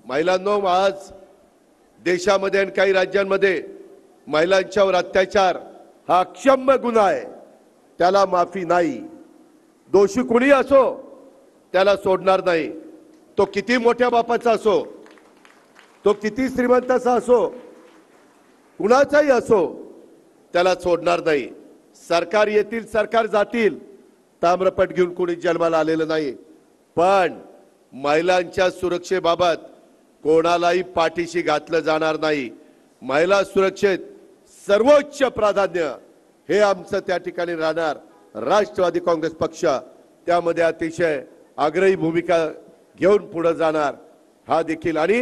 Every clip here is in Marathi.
महिलांनो, आज देशामध्ये आणि काही राज्यांमध्ये महिलांच्यावर अत्याचार हा अक्षम्य गुन्हा आहे, त्याला माफी नाही। दोषी कोणी असो त्याला सोडणार नाही, तो किती मोठ्या बापाचा असो, तो किती श्रीमंताचा असो, कुणाचाही असो, त्याला सोडणार नाही। सरकार येतील सरकार जातील, ताम्रपट घेऊन कोणी जन्माला आलेलं नाही, पण महिलांच्या सुरक्षेबाबत कोणालाही पाठीशी घातलं जाणार नाही। महिला सुरक्षेत सर्वोच्च प्राधान्य हे आमचं त्या ठिकाणी राहणार। राष्ट्रवादी काँग्रेस पक्ष त्यामध्ये अतिशय आग्रही भूमिका घेऊन पुढे जाणार। हा देखील आणि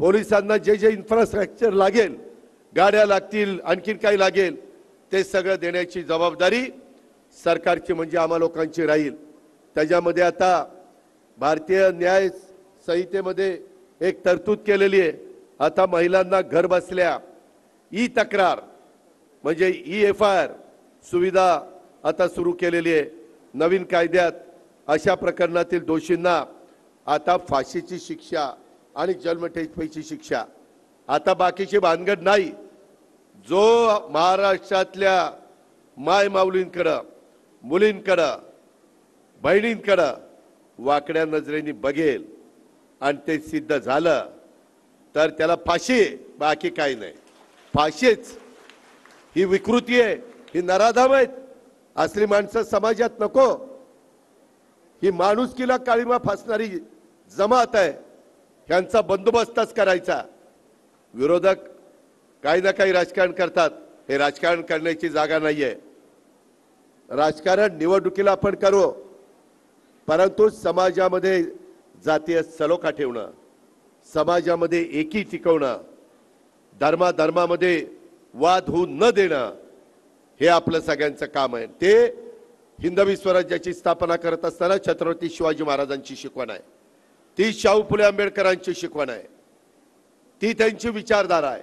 पोलिसांना जे जे इन्फ्रास्ट्रक्चर लागेल, गाड्या लागतील, आणखीन काही लागेल, ते सगळं देण्याची जबाबदारी सरकारची म्हणजे आम्हा लोकांची राहील। त्याच्यामध्ये आता भारतीय न्याय संहितेमध्ये एक तरतूद केलेली आहे। आता महिलांना घर बसल्या ई तक्रार म्हणजे EFIR सुविधा आता सुरू केलेली आहे। नवीन कायद्यात अशा प्रकरणातील दोषींना आता फाशीची शिक्षा आणि जन्मठेपेची शिक्षा, आता बाकीची भानगड नाही। जो महाराष्ट्रातल्या माय माऊलींकडे, मुलींकडे, बहिणींकडे वाकड्या नजरेने बघेल आणि ते सिद्ध झालं तर त्याला फाशी, बाकी काही नाही। फाशीच ही विकृती आहे, ही नराधम आहेत। असली माणसं समाजात नको। ही माणुसकीला काळीमा फासणारी जमात आहे, ह्यांचा बंदोबस्तच करायचा। विरोधक काही ना काही राजकारण करतात, हे राजकारण करण्याची जागा नाहीये। राजकारण निवडणुकीला आपण करू, परंतु समाजामध्ये जातीय सलोखा ठेवणं, समाजामध्ये एकी टिकवणं, धर्माधर्मामध्ये वाद होऊ न देणं, हे आपलं सगळ्यांचं काम आहे। ते हिंदवी स्वराज्याची स्थापना करत असताना छत्रपती शिवाजी महाराजांची शिकवण आहे, ती शाहू फुले आंबेडकरांची शिकवण आहे, ती त्यांची विचारधारा आहे।